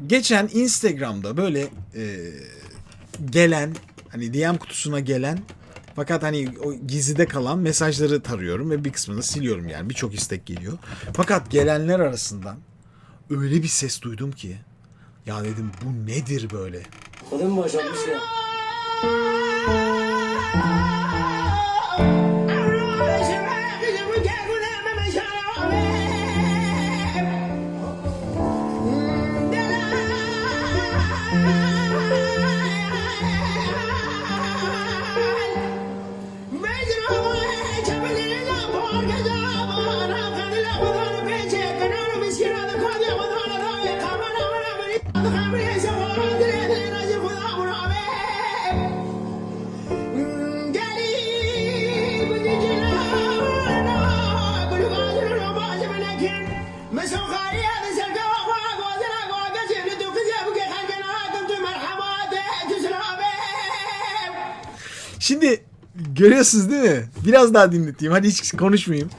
geçen Instagram'da böyle gelen hani DM kutusuna gelen fakat hani o gizlide kalan mesajları tarıyorum ve bir kısmını siliyorum yani birçok istek geliyor. Fakat gelenler arasından öyle bir ses duydum ki ya dedim bu nedir böyle? Kadın boşanmış ya. Şimdi görüyorsunuz değil mi? Biraz daha dinleteyim. Hadi hiç konuşmayayım.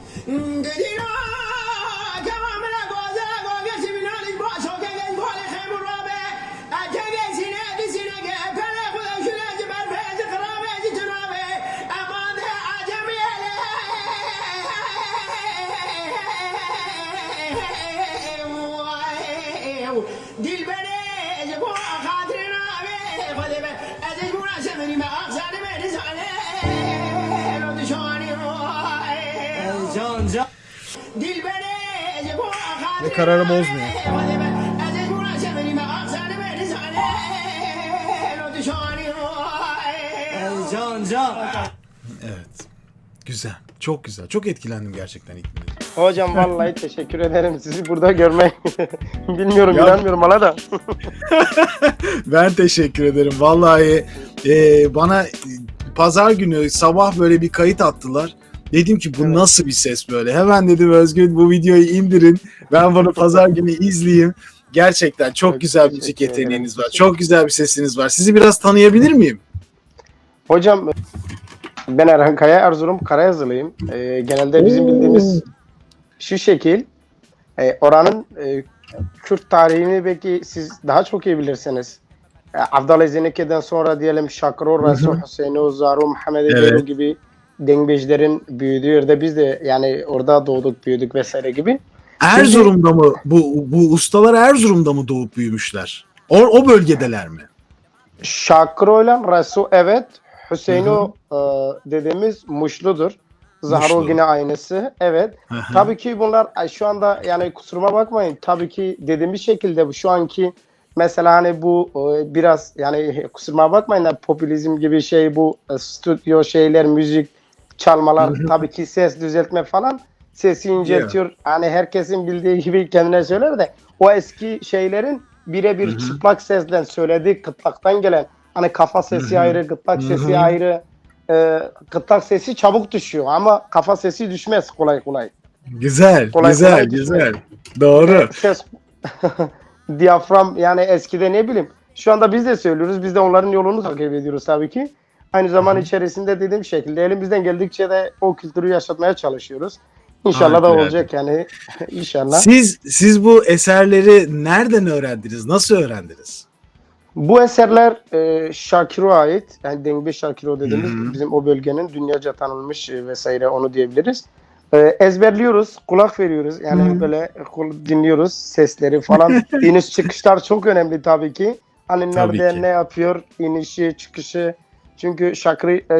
Can. Ve kararı bozmuyor. Can. Evet. Güzel. Çok güzel. Çok etkilendim gerçekten ilk dinlediğimde. Hocam vallahi teşekkür ederim sizi burada görmek. Bilmiyorum, Ya- inanmıyorum hala da. Ben teşekkür ederim. Vallahi bana pazar günü sabah böyle bir kayıt attılar. Dedim ki bu Evet. nasıl bir ses böyle? Hemen dedim Özgün bu videoyu indirin. Ben bunu pazar günü izleyeyim. Gerçekten çok Evet, güzel müzik teşekkür ederim. yeteneğiniz var. Çok güzel bir sesiniz var. Sizi biraz tanıyabilir miyim? Hocam ben Erhan Kaya, Erzurum Karayazılıyım. Genelde bizim bildiğimiz şu şekil. Oranın Kürt tarihini belki siz daha çok iyi bilirsiniz. Avdal Zeneke'den sonra diyelim Şakro, Resul, Hüseyin, Zaru, Muhammed Evet. Ebru gibi dengbejlerin büyüdüğü yerde biz de yani orada doğduk, büyüdük vesaire gibi. Erzurum'da mı bu ustalar Erzurum'da mı doğup büyümüşler? O bölgedeler mi? Şakro ile Resul evet. Hüseyin'o dediğimiz Muşludur. Zahro Muşlu. yine aynısı. Evet. Hı hı. Tabii ki bunlar şu anda yani kusuruma bakmayın. Tabii ki dediğimiz şekilde bu şu anki mesela hani bu biraz yani kusuruma bakmayın da popülizm gibi şey bu stüdyo şeyler, müzik çalmalar tabii ki ses düzeltme falan sesi inceltiyor. Hani herkesin bildiği gibi kendine söyler de o eski şeylerin birebir çıplak sesle söylediği kıtlaktan gelen hani kafa sesi ayrı, gırtlak sesi ayrı. Gırtlak sesi çabuk düşüyor ama kafa sesi düşmez kolay kolay. Güzel, Kolay güzel, kolay güzel. Doğru. Ses diyafram yani eskide ne bileyim. Şu anda biz de söylüyoruz. Biz de onların yolunu takip ediyoruz tabii ki. Aynı zaman içerisinde dediğim şekilde elimizden geldikçe de o kültürü yaşatmaya çalışıyoruz. İnşallah da Harikulade. olacak yani. İnşallah. Siz bu eserleri nereden öğrendiniz? Nasıl öğrendiniz? Bu eserler Şakir'e ait. Yani Dengbe Şakir'e dediğimiz bizim o bölgenin dünyaca tanınmış vesaire onu diyebiliriz. Ezberliyoruz, kulak veriyoruz. Yani böyle dinliyoruz sesleri falan. İniş çıkışlar çok önemli tabii ki. Hani Tabii nerede ki. ne yapıyor, inişi, çıkışı. Çünkü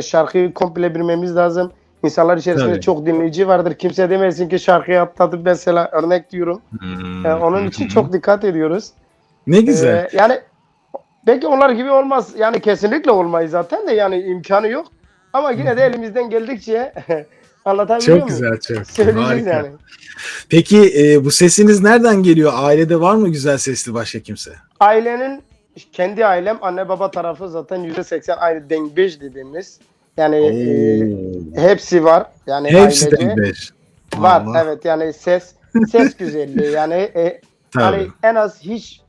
şarkıyı komple bilmemiz lazım. İnsanlar içerisinde Tabii. çok dinleyici vardır. Kimse demesin ki şarkıyı atladı mesela örnek diyorum. Onun için çok dikkat ediyoruz. Ne güzel. Yani belki onlar gibi olmaz. Yani kesinlikle olmayız zaten de yani imkanı yok. Ama yine de elimizden geldikçe anlatabiliyor Çok muyum? güzel, çok. Söyleyeceğiz Harika. yani. Peki bu sesiniz nereden geliyor? Ailede var mı güzel sesli başka kimse? Ailenin kendi ailem anne baba tarafı zaten %80 aynı Dengbej dediğimiz. Yani hepsi var. Yani Hepsi ailece de beş. var. Allah. Evet yani ses güzelliği yani Tabii. hani en az hiç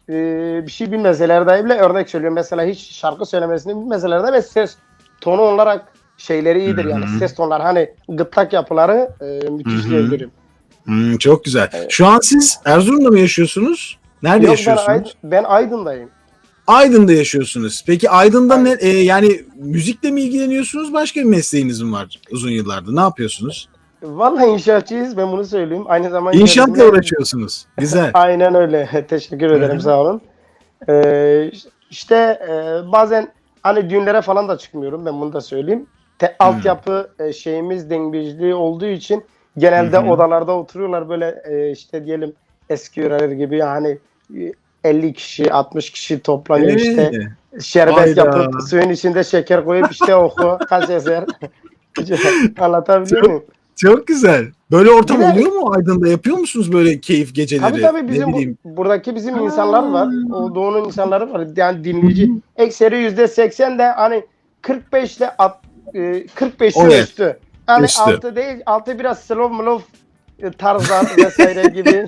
bir şey bilmeseler dahi bile örnek söylüyorum. Mesela hiç şarkı söylemesini bilmeseler de ve ses tonu olarak şeyleri iyidir yani ses tonları hani gırtlak yapıları müthiş diyebilirim. Çok güzel. Evet. Şu an siz Erzurum'da mı yaşıyorsunuz? Nerede Yok yaşıyorsunuz? ben Aydın'dayım. Aydın'da yaşıyorsunuz. Peki Aydın'da ne yani müzikle mi ilgileniyorsunuz? Başka bir mesleğiniz mi var uzun yıllardır? Ne yapıyorsunuz? Vallahi inşaatçıyız, ben bunu söyleyeyim. Aynı zaman İnşaatla içerisinde uğraşıyorsunuz. Güzel. aynen öyle. Teşekkür Hı ederim, hı. sağ olun. İşte bazen hani düğünlere falan da çıkmıyorum, ben bunu da söyleyeyim. Hı Altyapı şeyimiz dengbejliği olduğu için hı. genelde Hı. odalarda oturuyorlar böyle, işte diyelim eski yöreler gibi, yani 50 kişi 60 kişi toplanıyor, işte Ee, şerbet hayda. yapıp suyun içinde şeker koyup işte oku kaç eser. Anlatabiliyor Çok muyum? çok güzel. Böyle Bir ortam de oluyor mu Aydın'da? Yapıyor musunuz böyle keyif tabii geceleri? tabii Ne bizim bileyim. buradaki bizim Ha. insanlar var. O doğunun insanları var. Yani Hı dinleyici. hı. Ekseri %80 de hani 45 ile 45'in O ne? üstü. Yani Üstü. altı değil. Altı biraz slow molow tarzlar vesaire gibi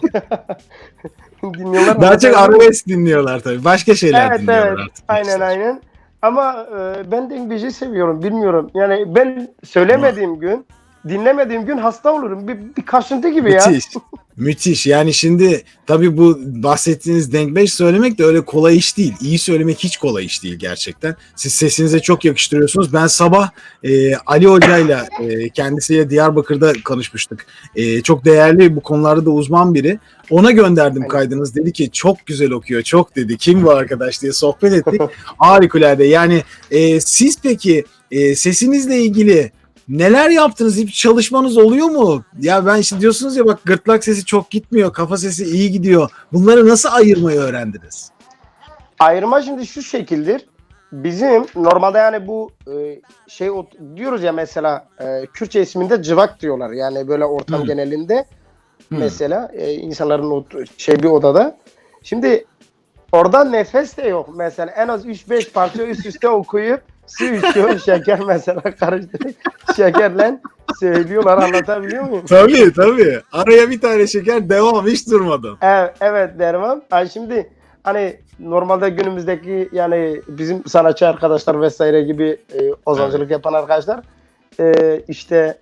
dinliyorlar. Daha çok Anlatabiliyor muyum? arabesk dinliyorlar tabii. Başka şeyler Evet evet. dinliyorlar artık Aynen gençler. aynen. Ama ben de İngilizce seviyorum. Bilmiyorum. Yani ben Vah. söylemediğim gün, dinlemediğim gün hasta olurum. Bir kaşıntı gibi ya. Müthiş. Müthiş. Yani şimdi tabii bu bahsettiğiniz denkbeş söylemek de öyle kolay iş değil. İyi söylemek hiç kolay iş değil gerçekten. Siz sesinize çok yakıştırıyorsunuz. Ben sabah Ali Hoca'yla kendisiyle Diyarbakır'da konuşmuştuk. Çok değerli bu konularda da uzman biri. Ona gönderdim Aynen. kaydınız. Dedi ki çok güzel okuyor. Çok dedi. Kim bu arkadaş diye sohbet ettik. Harikulade. Yani siz peki sesinizle ilgili neler yaptınız? Hiç çalışmanız oluyor mu? Ya ben işte diyorsunuz ya bak gırtlak sesi çok gitmiyor, kafa sesi iyi gidiyor. Bunları nasıl ayırmayı öğrendiniz? Ayırma şimdi şu şekildir. Bizim normalde yani bu şey diyoruz ya, mesela Kürtçe isminde cıvak diyorlar. Yani böyle ortam Hmm, genelinde hmm. mesela insanların şey bir odada. Şimdi orada nefes de yok. Mesela en az 3-5 parça üst üste okuyup su içiyor, şeker mesela karıştırıp şekerle söylüyorlar, anlatabiliyor muyum? Tabii tabii. Araya bir tane şeker devam hiç durmadan. Evet, evet Derman. Ay şimdi hani normalde günümüzdeki yani bizim sanatçı arkadaşlar vesaire gibi Evet. ozancılık yapan arkadaşlar işte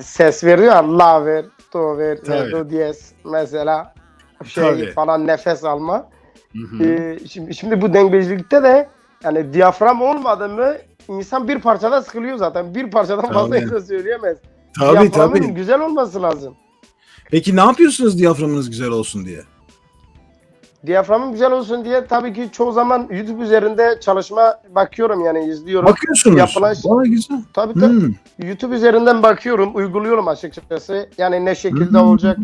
ses veriyor ya, la ver, do ver, Tabii. do diyez mesela, şey Tabii. falan, nefes alma. Hı hı. Şimdi bu dengbecilikte de yani diyafram olmadı mı insan bir parçada sıkılıyor zaten. Bir parçadan fazla Tabii. insan söyleyemez. Tabii Diyaframın tabii. güzel olması lazım. Peki ne yapıyorsunuz diyaframınız güzel olsun diye? Diyaframım güzel olsun diye tabii ki çoğu zaman YouTube üzerinde çalışma bakıyorum, yani izliyorum. Bakıyorsunuz. Yapılan Vay güzel. tabii Hmm. YouTube üzerinden bakıyorum, uyguluyorum açıkçası. Yani ne şekilde Hmm. olacak?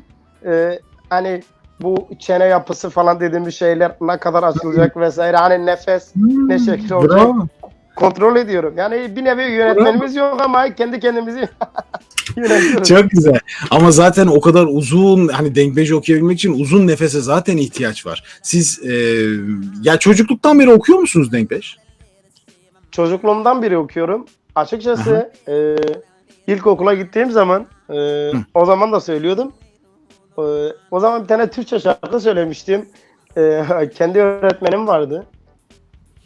Hani bu çene yapısı falan dediğimiz şeyler ne kadar açılacak vesaire. Hani nefes ne şekilde Hmm. olacak? Bravo. Kontrol ediyorum. Yani bir nevi Bravo. yönetmenimiz yok ama kendi kendimizi yönetiyoruz. Çok güzel. Ama zaten o kadar uzun hani denkbeji okuyabilmek için uzun nefese zaten ihtiyaç var. Siz ya çocukluktan beri okuyor musunuz denkbeş? Çocukluğumdan beri okuyorum. Aha. Açıkçası ilkokula gittiğim zaman Hı. o zaman da söylüyordum. E, O zaman bir tane Türkçe şarkı söylemiştim. Kendi öğretmenim vardı.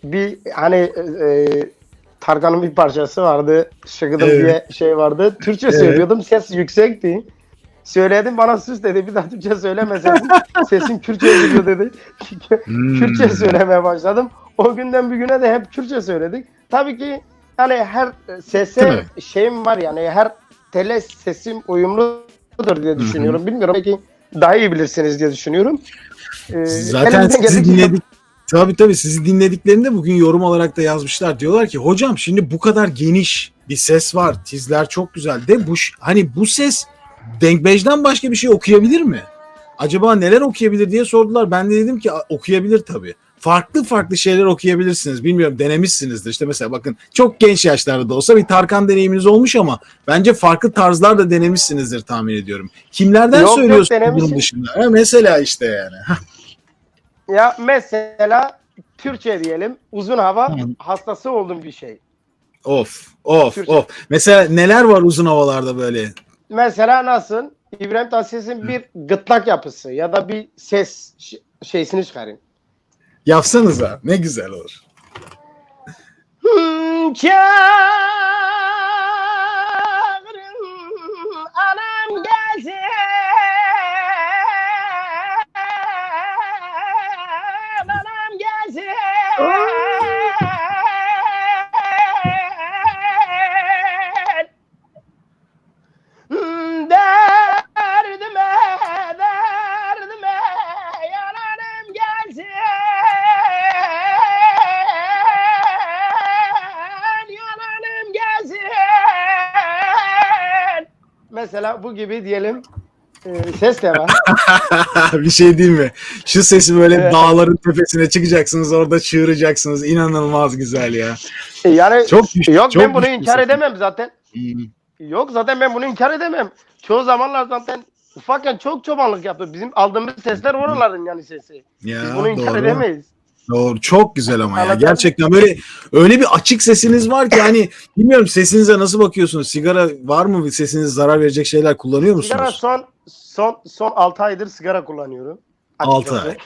Bir hani Tarkan'ın bir parçası vardı. Şıgıdım Evet. diye şey vardı. Türkçe Evet. söylüyordum. Ses yüksekti. Söyledim, bana sus dedi. Bir daha Türkçe söylemeseydin. Sesin Kürtçe'ye gidiyor dedi. Kürtçe Hmm. söylemeye başladım. O günden bugüne de hep Kürtçe söyledik. Tabii ki hani her Değil sese mi? şeyim var, yani her tele sesim uyumludur diye Hı hı. düşünüyorum. Bilmiyorum, belki daha iyi bilirsiniz diye düşünüyorum. Zaten Elimden sizi geldikçe dinledik. Tabii tabii sizi dinlediklerinde bugün yorum olarak da yazmışlar. Diyorlar ki hocam şimdi bu kadar geniş bir ses var. Tizler çok güzel. De bu hani bu ses Denkbej'den başka bir şey okuyabilir mi? Acaba neler okuyabilir diye sordular. Ben de dedim ki okuyabilir tabii. Farklı farklı şeyler okuyabilirsiniz. Bilmiyorum denemişsinizdir. İşte mesela bakın çok genç yaşlarda da olsa bir Tarkan deneyiminiz olmuş ama bence farklı tarzlar da denemişsinizdir tahmin ediyorum. Kimlerden yok yok söylüyorsunuz bunun denemişim. dışında? Mesela işte yani. Ya mesela Türkçe diyelim, uzun hava hastası olduğum bir şey. Of, of, Türkçe. of. Mesela neler var uzun havalarda böyle? Mesela nasıl? İbrahim Tatlıses'in bir gırtlak yapısı ya da bir ses şeysini çıkarayım. Yapsanıza. Ne güzel olur. Çağırın anam gelsin mesela bu gibi diyelim ses de var. Bir şey değil mi? Şu sesi böyle dağların tepesine çıkacaksınız, orada çığıracaksınız. İnanılmaz güzel ya. Yani Çok güçlü, yok çok ben bunu güçlü inkar ses. edemem zaten. Yok zaten ben bunu inkar edemem. Çoğu zamanlar zaten ufakken çok çobanlık yaptık. Bizim aldığımız sesler oraların yani sesi. Ya Biz bunu inkar doğru. edemeyiz. Doğru. Çok güzel ama ya. Anlatabildim. Gerçekten böyle öyle bir açık sesiniz var ki hani bilmiyorum sesinize nasıl bakıyorsunuz? Sigara var mı? Sesinize zarar verecek şeyler kullanıyor Sigara musunuz? son 6 aydır sigara kullanıyorum. 6 Açıkçası.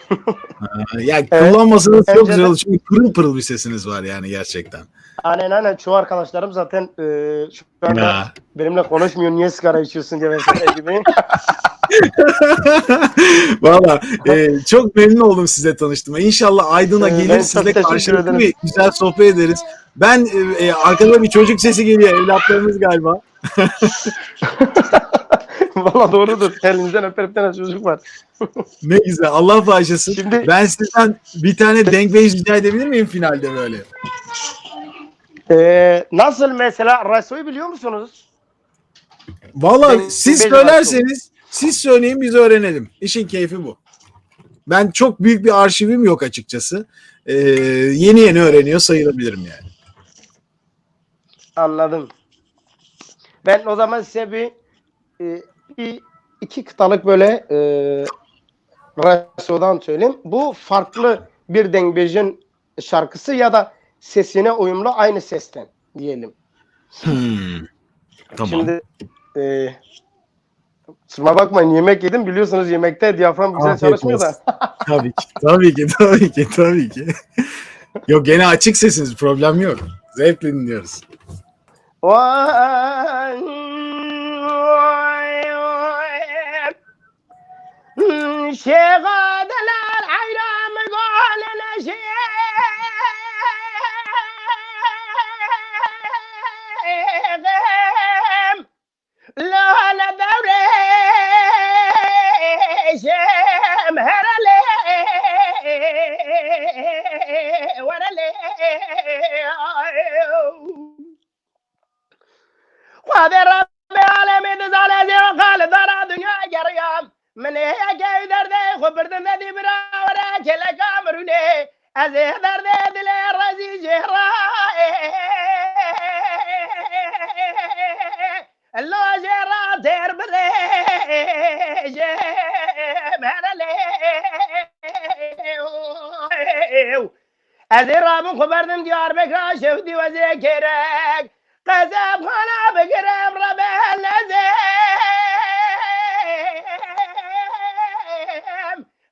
ay. Ya Evet. kullanmasanız çok güzel Önceden- olur. Çünkü pırıl pırıl bir sesiniz var yani gerçekten. Aynen çoğu arkadaşlarım zaten şu anda Ya. benimle konuşmuyor. Niye sigara içiyorsun diye vesaire gibi. Valla çok memnun oldum size tanıştığıma. İnşallah Aydın'a Ben gelir çok sizle teşekkür karşılıklı ederim. bir güzel sohbet ederiz. Ben arkada bir çocuk sesi geliyor. Evlatlarınız galiba. Valla doğrudur. Elinizden öper bir tane çocuk var. Ne güzel. Allah bağışlasın. Şimdi- Ben sizden bir tane denk beş rica edebilir miyim finalde böyle? Nasıl mesela Raso'yu biliyor musunuz? Valla Denk siz beş söylerseniz siz söyleyin biz öğrenelim. İşin keyfi bu. Ben çok büyük bir arşivim yok açıkçası. Yeni yeni öğreniyor sayılabilirim yani. Anladım. Ben o zaman size bir iki kıtalık böyle Raso'dan söyleyeyim. Bu farklı bir Dengbej'in şarkısı ya da sesine uyumlu aynı sesten diyelim. Tamam. Şimdi kusura bakmayın yemek yedim. Biliyorsunuz yemekte diyafram güzel Afiyet çalışmıyor da. olsun. Tabii ki, tabii ki, tabii ki, tabii ki. Yok gene açık sesiniz, problem yok. Zevkle dinliyoruz. Vay, şegadeler hayramı golene şeygem lale devreşem herale verale قادر رب العالمين زال قال دار دنيا جريام من هيك درد خبر ندي برا ورا كلا كامروني ازي درد دل رزي جهرا الله جرا دير بري مرلي ازي راب خبرنم ديار بكرا شفتي وذكرك قذب خنا بقرب ربع اللزم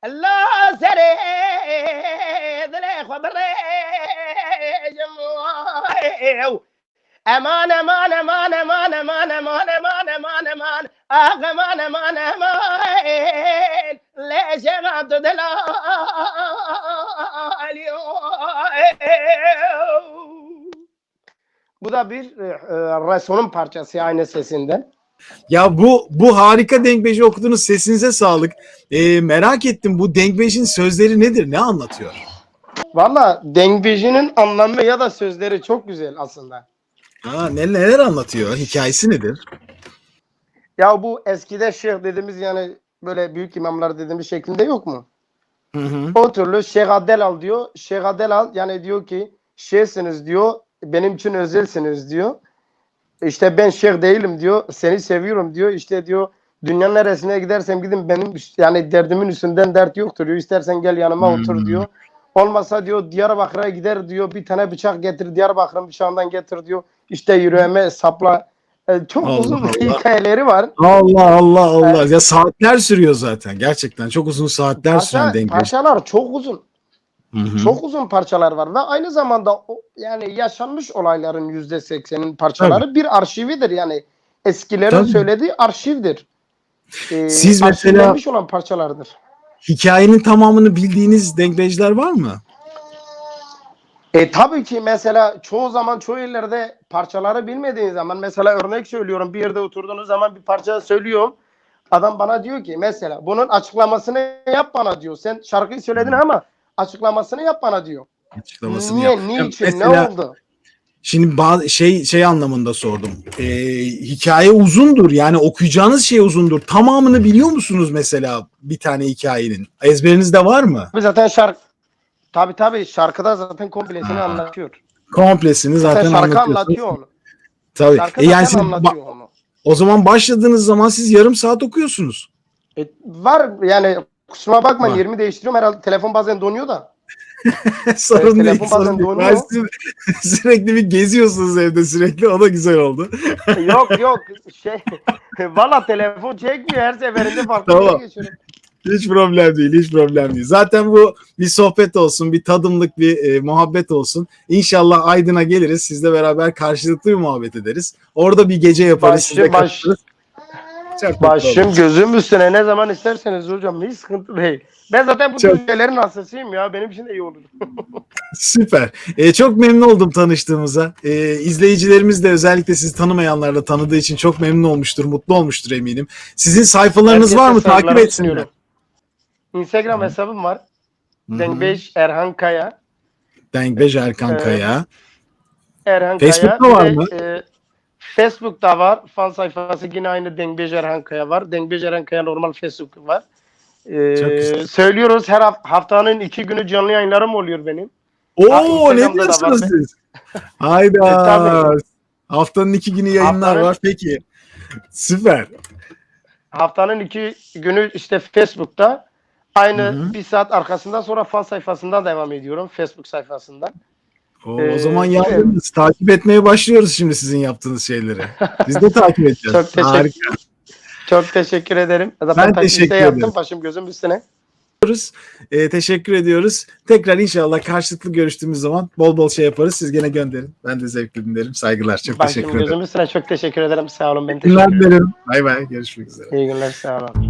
الله سريد ليخ وبريج امان امان امان امان امان امان امان امان امان اخ امان امان امان ليش غابت دلال Bu da bir Raso'nun parçası aynı sesinden. Ya bu harika denkbeji okudunuz, sesinize sağlık. Merak ettim, bu denkbejin sözleri nedir, ne anlatıyor? Valla Dengbej'in anlamı ya da sözleri çok güzel aslında. Neler anlatıyor, hikayesi nedir? Ya bu eskide şeyh dediğimiz yani böyle büyük imamlar dediğimiz şeklinde yok mu? Hı hı. O türlü Şeyh Adelal diyor. Şeyh Adelal yani diyor ki şeyhsiniz diyor. Benim için özelsiniz diyor. İşte ben şeyh değilim diyor. Seni seviyorum diyor. İşte diyor dünyanın neresine gidersem gidin benim yani derdimin üstünden dert yoktur diyor. İstersen gel yanıma otur diyor. Olmasa diyor Diyarbakır'a gider diyor. Bir tane bıçak getir Diyarbakır'ın bıçağından getir diyor. İşte yüreğime sapla. Çok Allah uzun Allah. hikayeleri var. Allah Allah Allah. Ya saatler sürüyor zaten. Gerçekten çok uzun saatler süren denkbej. Parçalar çok uzun. Hı hı. Çok uzun parçalar var ve aynı zamanda yani yaşanmış olayların %80'in parçaları bir arşividir yani eskilerin Tabii. söylediği arşivdir. Siz mesela arşivlenmiş olan parçalardır. hikayenin tamamını bildiğiniz denkbejler var mı? Tabii ki mesela çoğu zaman çoğu yerlerde parçaları bilmediğin zaman mesela örnek söylüyorum bir yerde oturduğunuz zaman bir parça söylüyorum. Adam bana diyor ki mesela bunun açıklamasını yap bana diyor. Sen şarkıyı söyledin ama açıklamasını yap bana diyor. Açıklamasını Niye, yap. niçin, Mesela ne oldu? Şimdi şey anlamında sordum. Hikaye uzundur. Yani okuyacağınız şey uzundur. Tamamını biliyor musunuz mesela bir tane hikayenin? Ezberinizde var mı? Zaten tabii şarkıda zaten komplesini anlatıyor. Komplesini zaten Şarkı anlatıyorsunuz. anlatıyor onu. Tabii. Şarkı Yani zaten siz anlatıyor onu. o zaman başladığınız zaman siz yarım saat okuyorsunuz. Var yani, kusuruma bakmayın, Var. yerimi değiştiriyorum herhalde, telefon bazen donuyor da. Sorun değil. Telefon bazen Sorun değil. donuyor. Ben sürekli bir geziyorsunuz evde sürekli. O da güzel oldu. Yok şey valla telefon çekmiyor, her seferinde farklı bir Tamam. yere geçiyorum. Hiç problem değil, hiç problem değil. Zaten bu bir sohbet olsun, bir tadımlık bir muhabbet olsun. İnşallah Aydın'a geliriz, sizle beraber karşılıklı bir muhabbet ederiz. Orada bir gece yaparız, siz de katılırız. Çok mutlu Başım olurum. gözüm üstüne, ne zaman isterseniz hocam, hiç sıkıntı değil. Ben zaten bu Çok- düşüncelerin hastasıyım ya, benim için de iyi olur. Süper. Çok memnun oldum tanıştığımıza. İzleyicilerimiz de özellikle sizi tanımayanlarla tanıdığı için çok memnun olmuştur, mutlu olmuştur eminim. Sizin sayfalarınız Herkese var mı? Takip saygılarımı etsinler. sunuyorum. Instagram hesabım var. Hı-hı. Dengbej Erhan Kaya. Dengbej Erkan Kaya. Erhan Facebook'ta Kaya. var Bir de, mı? Facebook'ta var. Fan sayfası yine aynı Dengbej Erhan Kaya var. Dengbej Erhan Kaya normal Facebook var. Çok güzel. Söylüyoruz, her haftanın 2 günü canlı yayınlarım oluyor benim. Oo, ne Instagram'da da diyorsunuz var. siz? Hayda. Tabii. Haftanın 2 günü yayınlar Haftanın- var. Peki. Süper. Haftanın 2 günü işte Facebook'ta. Aynı Hı-hı. bir saat arkasından sonra fan sayfasından devam ediyorum. Facebook sayfasından. O zaman Ee, yardımcınız. Takip etmeye başlıyoruz şimdi sizin yaptığınız şeyleri. Biz de takip edeceğiz. Çok teşekkür- Harika. Çok teşekkür ederim. Ben Zaten teşekkür takipte yaptım. ederim. Başım gözüm üstüne. Teşekkür ediyoruz. Tekrar inşallah karşılıklı görüştüğümüz zaman bol bol şey yaparız. Siz gene gönderin. Ben de zevkle dinlerim. Saygılar. Çok Başım teşekkür ederim. gözüm üstüne, çok teşekkür ederim. Sağ olun. Ben İyi günler teşekkür ederim. dilerim. Bay bay. Görüşmek üzere. İyi günler. Sağ olun.